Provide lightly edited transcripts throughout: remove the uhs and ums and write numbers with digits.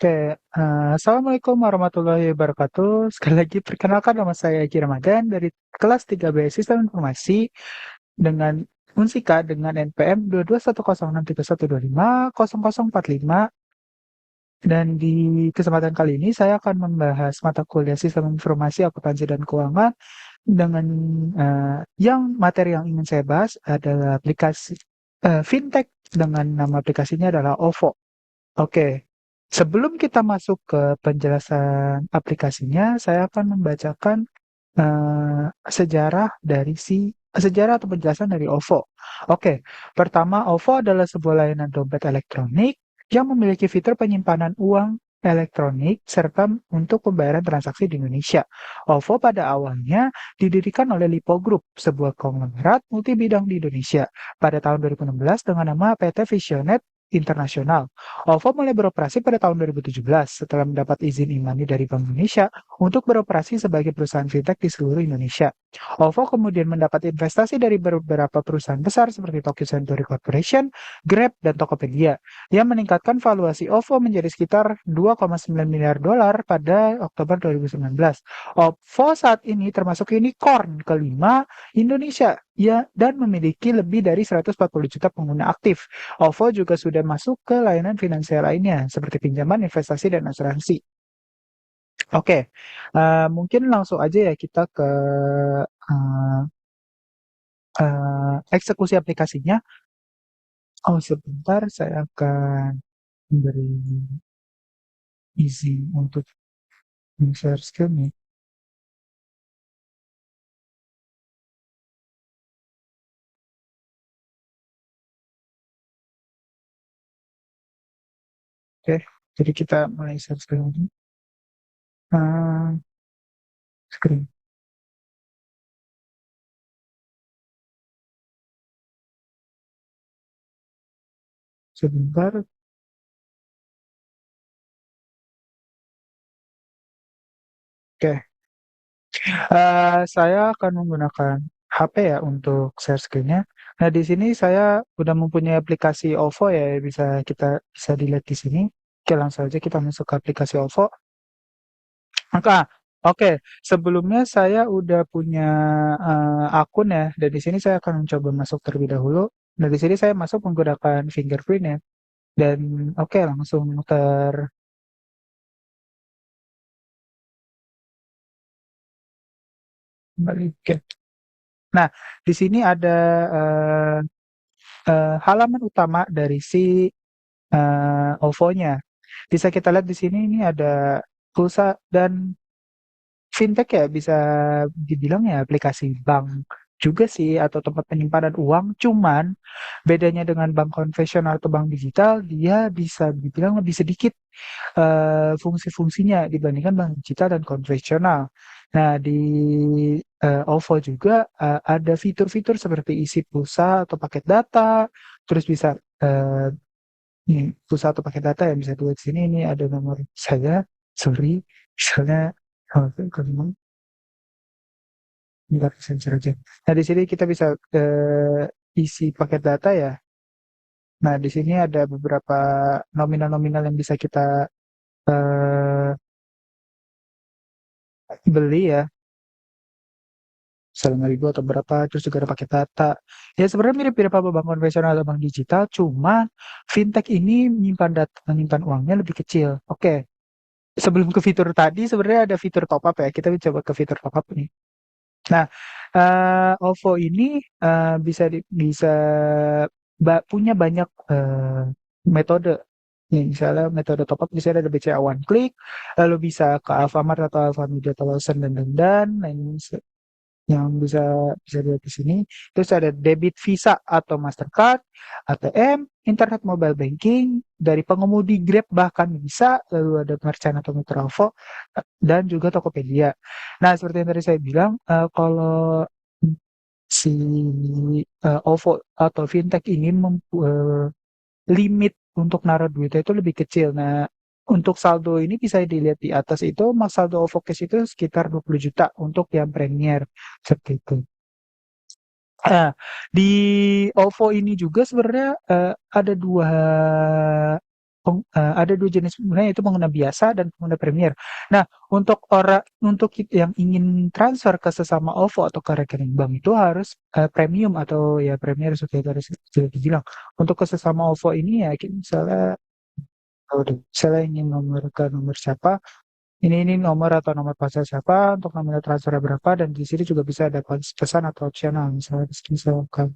Oke, Assalamualaikum warahmatullahi wabarakatuh. Sekali lagi perkenalkan nama saya Egi Ramadan dari kelas 3B Sistem Informasi dengan Unsika dengan NPM 2210631250045 dan di kesempatan kali ini saya akan membahas mata kuliah Sistem Informasi Akuntansi dan Keuangan dengan yang materi yang ingin saya bahas adalah aplikasi fintech dengan nama aplikasinya adalah OVO. Oke, sebelum kita masuk ke penjelasan aplikasinya, saya akan membacakan sejarah atau penjelasan dari OVO. Oke, pertama OVO adalah sebuah layanan dompet elektronik yang memiliki fitur penyimpanan uang elektronik serta untuk pembayaran transaksi di Indonesia. OVO pada awalnya didirikan oleh Lipo Group, sebuah konglomerat multi bidang di Indonesia, pada tahun 2016 dengan nama PT Visionet Internasional. OVO mulai beroperasi pada tahun 2017 setelah mendapat izin Imani dari Bank Indonesia untuk beroperasi sebagai perusahaan fintech di seluruh Indonesia. OVO kemudian mendapat investasi dari beberapa perusahaan besar seperti Tokyo Century Corporation, Grab, dan Tokopedia yang meningkatkan valuasi OVO menjadi sekitar 2,9 miliar dolar pada Oktober 2019. OVO saat ini termasuk unicorn kelima Indonesia ya dan memiliki lebih dari 140 juta pengguna aktif. OVO juga sudah masuk ke layanan finansial lainnya seperti pinjaman, investasi, dan asuransi. Oke, mungkin langsung aja ya kita ke uh, eksekusi aplikasinya. Oh, sebentar saya akan memberi izin untuk share screen nih. Oke, jadi kita mulai share screen lagi. Uh, screen sebentar. Oke, saya akan menggunakan HP ya untuk share screen-nya. Nah, di sini saya udah mempunyai aplikasi OVO ya, bisa dilihat di sini. Oke, langsung aja kita masuk ke aplikasi OVO. Maka, oke, sebelumnya saya udah punya akun ya, dan di sini saya akan mencoba masuk terlebih dahulu. Nah, di sini saya masuk menggunakan fingerprint ya, dan oke langsung kembali. Oke. Nah, di sini ada eh, halaman utama dari si OVO-nya. Bisa kita lihat di sini ini ada pulsa dan fintech ya bisa dibilang ya aplikasi bank juga sih atau tempat penyimpanan uang. Cuman bedanya dengan bank konvensional atau bank digital dia bisa dibilang lebih sedikit fungsi-fungsinya dibandingkan bank digital dan konvensional. Nah, di OVO juga ada fitur-fitur seperti isi pulsa atau paket data, terus bisa eh, pulsa atau paket data yang bisa dilihat di sini ini ada nomor saya, sorry, misalnya kalau nggak sensor aja. Nah, di sini kita bisa isi paket data ya. Nah, di sini ada beberapa nominal-nominal yang bisa kita eh, beli ya, misalnya 5.000 atau berapa, terus juga ada paket data. Ya sebenarnya mirip-mirip apa bank konvensional atau bank digital, cuma fintech ini menyimpan uangnya lebih kecil. Oke, sebelum ke fitur tadi sebenarnya ada fitur top up ya. Kita coba ke fitur top up nih. Nah, OVO ini bisa punya banyak metode. Nih, misalnya metode top up bisa ada BCA One Click, lalu bisa ke Alfamart atau Alfamidi atau Lawson dan yang bisa bisa dilihat di sini. Terus ada debit Visa atau Mastercard, ATM, internet mobile banking, dari pengemudi Grab bahkan bisa, lalu ada merchant atau mitra OVO, dan juga Tokopedia. Nah, seperti yang tadi saya bilang, kalau si OVO atau fintech ini limit untuk naruh duitnya itu lebih kecil. Nah, untuk saldo ini bisa dilihat di atas itu, max saldo OVO Cash itu sekitar 20 juta untuk yang premier, seperti itu. Nah, di OVO ini juga sebenarnya ada dua ada 2 jenis pengguna, yaitu pengguna biasa dan pengguna Premier. Nah, untuk yang ingin transfer ke sesama OVO atau ke rekening bank itu harus premium atau ya Premier seperti tadi sudah dibilang. Untuk ke sesama OVO ini ya misalnya misalnya ingin nomor ke nomor siapa, ini nomor atau nomor ponsel siapa, untuk nomor transfer berapa, dan di sini juga bisa ada pesan atau opsional. Misalnya misalkan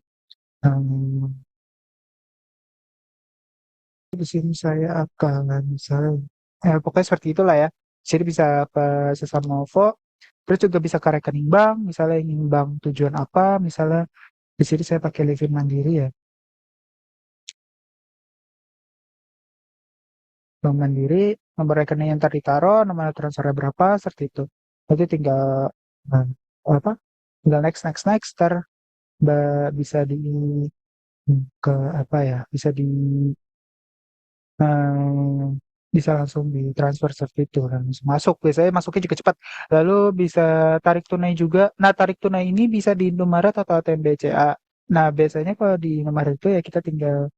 di sini saya akan misalnya pokoknya seperti itulah ya. Jadi bisa ke sesama OVO, terus juga bisa ke rekening bank, misalnya ingin bank tujuan apa, misalnya di sini saya pakai Livin Mandiri ya. Bank Mandiri, nomor rekening yang tadi ditaruh, nomor transfer berapa, seperti itu. Nanti tinggal eh, apa? Tinggal next next next, bisa di ke apa ya? eh, bisa langsung ditransfer seperti itu langsung masuk, biasanya masuknya juga cepat, lalu bisa tarik tunai juga. Nah, tarik tunai ini bisa di Indomaret atau ATM BCA. Nah, biasanya kalau di Indomaret itu ya kita tinggal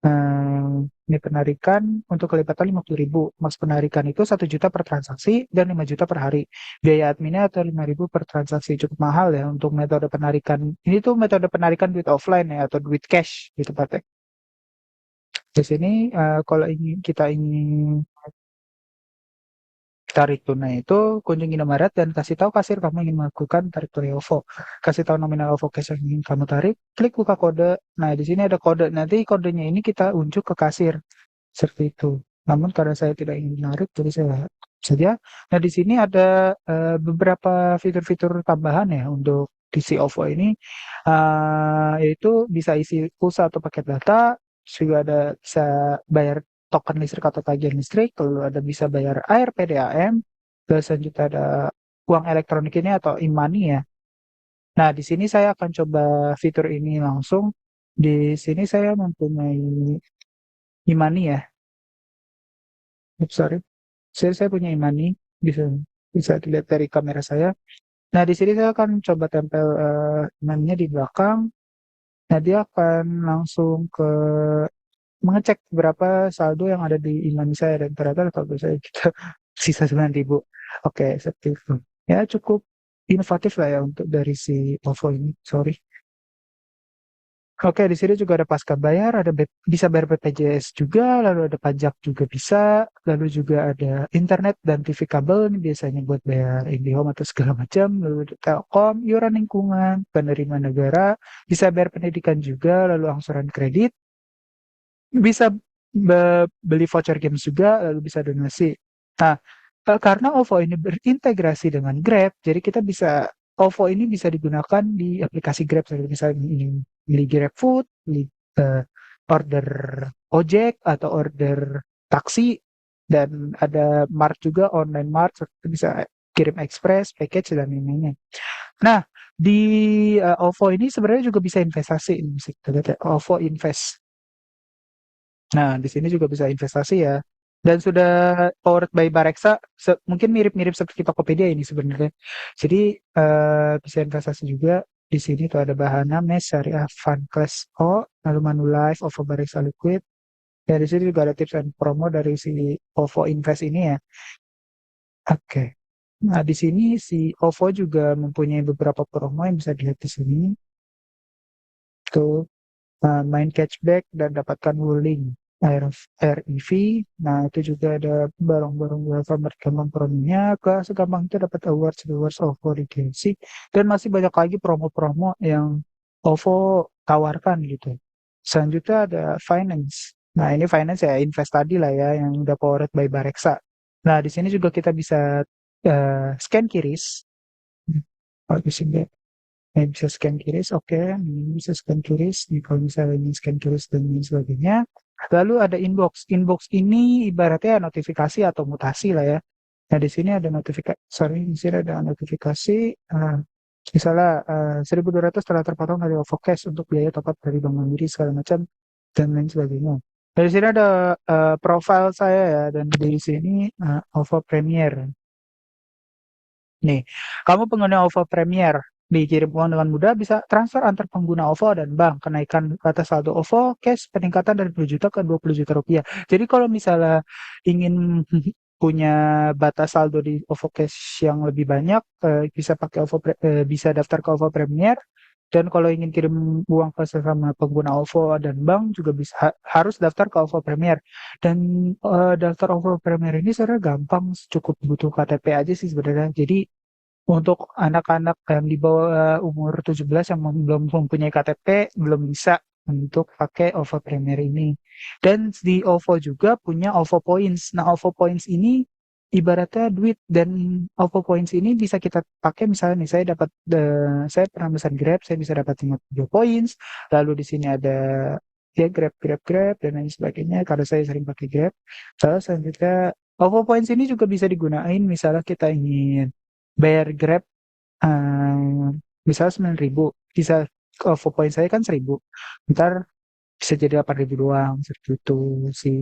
ini penarikan untuk kelipatan 50.000, mas penarikan itu 1 juta per transaksi dan 5 juta per hari. Biaya adminnya atau 5.000 per transaksi, cukup mahal ya untuk metode penarikan. Ini tuh metode penarikan duit offline ya, atau duit cash gitu Pak. Di sini kalau kita ingin tarik tunai itu, kunjungi Indomaret dan kasih tahu kasir kamu ingin melakukan tarik tunai OVO. Kasih tahu nominal OVO cash yang ingin kamu tarik, klik buka kode. Nah, di sini ada kode. Nanti kodenya ini kita unjuk ke kasir. Seperti itu. Namun karena saya tidak ingin menarik, jadi saya saja. Nah, di sini ada beberapa fitur-fitur tambahan ya untuk di si OVO ini, yaitu bisa isi pulsa atau paket data, juga ada bisa bayar token listrik atau tagihan listrik, lalu ada bisa bayar air PDAM, terus selanjutnya ada uang elektronik ini atau e-money ya. Nah, di sini saya akan coba fitur ini langsung. Di sini saya mempunyai e-money ya. Oops, sorry. Saya punya e-money, bisa bisa dilihat dari kamera saya. Nah, di sini saya akan coba tempel e-money-nya di belakang. Nah, dia akan langsung mengecek berapa saldo yang ada di e-money saya, dan ternyata saldo saya kita sisa 9.000. Oke, seperti itu. Ya, cukup inovatif lah ya untuk dari si OVO ini. Sorry. Oke, di sini juga ada pasca bayar, bisa bayar BPJS juga, lalu ada pajak juga bisa, lalu juga ada internet dan TV kabel, ini biasanya buat bayar IndiHome atau segala macam, lalu ada Telkom, iuran lingkungan, penerimaan negara, bisa bayar pendidikan juga, lalu angsuran kredit, bisa beli voucher games juga, lalu bisa donasi. Nah, karena OVO ini berintegrasi dengan Grab, jadi kita bisa OVO ini bisa digunakan di aplikasi Grab. Jadi misalnya ingin beli Grab Food, beli order ojek atau order taksi, dan ada Mart juga, online Mart, seperti bisa kirim express, package dan lain-lainnya. Nah, di OVO ini sebenarnya juga bisa investasi, ini bisa kita lihat ya, OVO Invest. Nah, di sini juga bisa investasi ya. Dan sudah powered by Bareksa, mungkin mirip-mirip seperti Tokopedia ini sebenarnya. Jadi bisa investasi juga. Di sini tuh ada Bahana, Mes, Syariah, Fund Class O, lalu Manulife, OVO Bareksa Liquid. Ya, di sini juga ada tips and promo dari si OVO Invest ini ya. Oke. Nah, di sini si OVO juga mempunyai beberapa promo yang bisa dilihat di sini. Tuh, main cashback dan dapatkan wuling REV. Nah, itu juga ada barang-barang Alfamart gampang promonya. Segampang itu dapat awards OVO Regency. Dan masih banyak lagi promo-promo yang OVO tawarkan gitu. Selanjutnya ada finance. Nah, ini finance ya, invest tadi lah ya, yang udah powered by Bareksa. Nah, di sini juga kita bisa scan QRIS. Oh, di sini bisa scan QRIS, oke. Ini bisa scan QRIS. Nih, kalau misalnya ini scan QRIS dan lain sebagainya. Lalu ada inbox. Inbox ini ibaratnya notifikasi atau mutasi lah ya. Nah, di sini ada di sini ada notifikasi. Misalnya 1.200 telah terpotong dari OVO Cash untuk biaya top up dari Bank Mandiri segala macam dan lain sebagainya. Dari sini ada profil saya ya, dan di sini OVO Premier. Nih, kamu pengguna OVO Premier. dikirim uang dengan mudah, bisa transfer antar pengguna OVO dan bank, kenaikan batas saldo OVO, cash, peningkatan dari 10 juta ke 20 juta rupiah. Jadi kalau misalnya ingin punya batas saldo di OVO Cash yang lebih banyak, bisa pakai bisa daftar ke OVO Premier. Dan kalau ingin kirim uang ke sesama pengguna OVO dan bank juga bisa harus daftar ke OVO Premier. Dan daftar OVO Premier ini sebenarnya gampang, cukup butuh KTP aja sih sebenarnya. Jadi untuk anak-anak yang di bawah umur 17 yang belum mempunyai KTP, belum bisa untuk pakai OVO Premier ini. Dan di OVO juga punya OVO Points. Nah, OVO Points ini ibaratnya duit, dan OVO Points ini bisa kita pakai misalnya nih, saya pernah pesan Grab, saya bisa dapat 50 points. Lalu di sini ada ya Grab dan lain sebagainya karena saya sering pakai Grab. Lalu selanjutnya OVO Points ini juga bisa digunain misalnya kita ingin bayar Grab, misalnya 9.000, bisa OVO Points saya kan 1.000, ntar bisa jadi 8.000 doang, seperti itu sih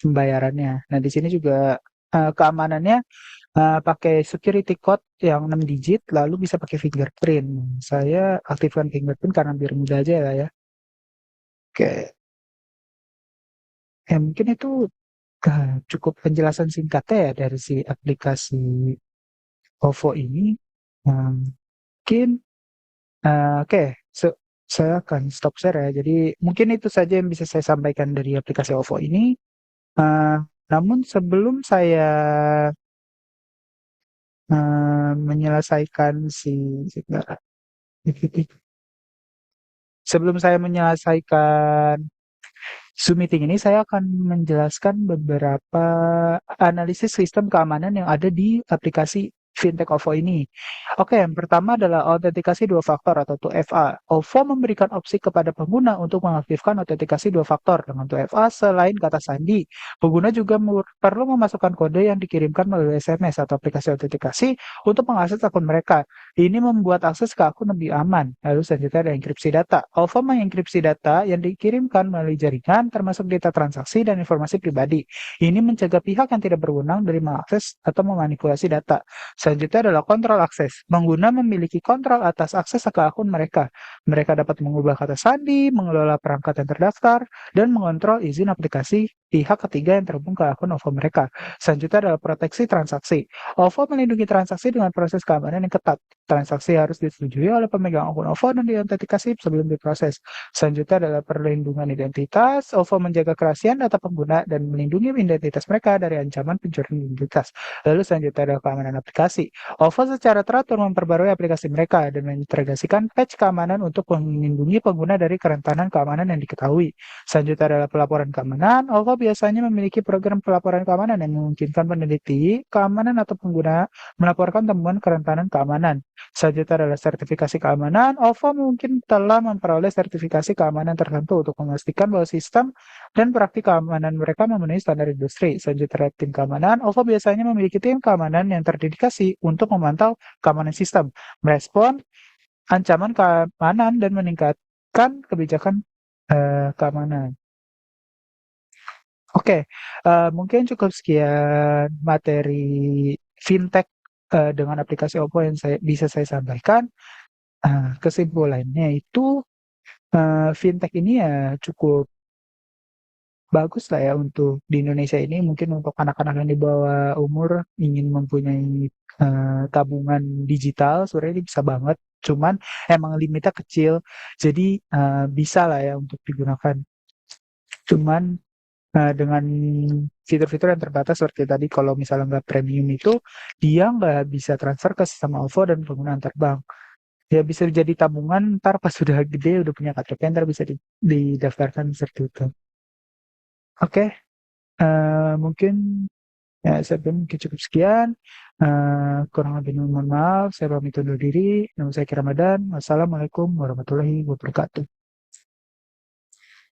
pembayarannya. Nah, di sini juga keamanannya pakai security code yang 6 digit, lalu bisa pakai fingerprint. Saya aktifkan fingerprint karena biar mudah aja lah ya. Oke, ya mungkin itu cukup penjelasan singkatnya ya dari si aplikasi OVO ini. Mungkin oke, saya akan stop share ya. Jadi mungkin itu saja yang bisa saya sampaikan dari aplikasi OVO ini. Eh, Namun sebelum saya menyelesaikan sebelum saya menyelesaikan Zoom meeting ini, saya akan menjelaskan beberapa analisis sistem keamanan yang ada di aplikasi Fintech OVO ini. Oke, yang pertama adalah autentikasi dua faktor atau 2FA. OVO memberikan opsi kepada pengguna untuk mengaktifkan autentikasi dua faktor dengan 2FA selain kata sandi. Pengguna juga perlu memasukkan kode yang dikirimkan melalui SMS atau aplikasi autentikasi untuk mengakses akun mereka. Ini membuat akses ke akun lebih aman. Lalu selanjutnya ada enkripsi data. OVO mengenkripsi data yang dikirimkan melalui jaringan, termasuk data transaksi dan informasi pribadi. Ini mencegah pihak yang tidak berwenang dari mengakses atau memanipulasi data. Selanjutnya adalah kontrol akses. Pengguna memiliki kontrol atas akses ke akun mereka. Mereka dapat mengubah kata sandi, mengelola perangkat yang terdaftar, dan mengontrol izin aplikasi pihak ketiga yang terhubung ke akun OVO mereka. Selanjutnya adalah proteksi transaksi. OVO melindungi transaksi dengan proses keamanan yang ketat. Transaksi harus disetujui oleh pemegang akun OVO dan diautentikasi sebelum diproses. Selanjutnya adalah perlindungan identitas. OVO menjaga kerahasiaan data pengguna dan melindungi identitas mereka dari ancaman pencurian identitas. Lalu selanjutnya adalah keamanan aplikasi. OVO secara teratur memperbarui aplikasi mereka dan mengintegrasikan patch keamanan untuk melindungi pengguna dari kerentanan keamanan yang diketahui. Selanjutnya adalah pelaporan keamanan. OVO biasanya memiliki program pelaporan keamanan yang memungkinkan peneliti keamanan atau pengguna melaporkan temuan kerentanan keamanan. Selanjutnya adalah sertifikasi keamanan. OVO mungkin telah memperoleh sertifikasi keamanan tertentu untuk memastikan bahwa sistem dan praktik keamanan mereka memenuhi standar industri. Selanjutnya tim keamanan. OVO biasanya memiliki tim keamanan yang terdedikasi untuk memantau keamanan sistem, merespon ancaman keamanan, dan meningkatkan kebijakan keamanan. Oke, mungkin cukup sekian materi fintech dengan aplikasi OVO yang bisa saya sampaikan. Kesimpulannya itu fintech ini ya cukup bagus lah ya untuk di Indonesia ini. Mungkin untuk anak-anak yang di bawah umur ingin mempunyai tabungan digital, sebenarnya ini bisa banget. Cuman emang limitnya kecil, jadi bisa lah ya untuk digunakan. Cuman dengan fitur-fitur yang terbatas seperti tadi, kalau misalnya nggak premium itu, dia nggak bisa transfer ke sistem OVO dan penggunaan terbang. Ya bisa jadi tabungan, ntar pas sudah gede, udah punya KTP, ntar bisa didaftarkan seperti itu. Oke, mungkin ya mungkin cukup sekian. Kurang lebih mohon maaf, saya pamit undur diri. Nama saya Ki Ramadan. Wassalamualaikum warahmatullahi wabarakatuh.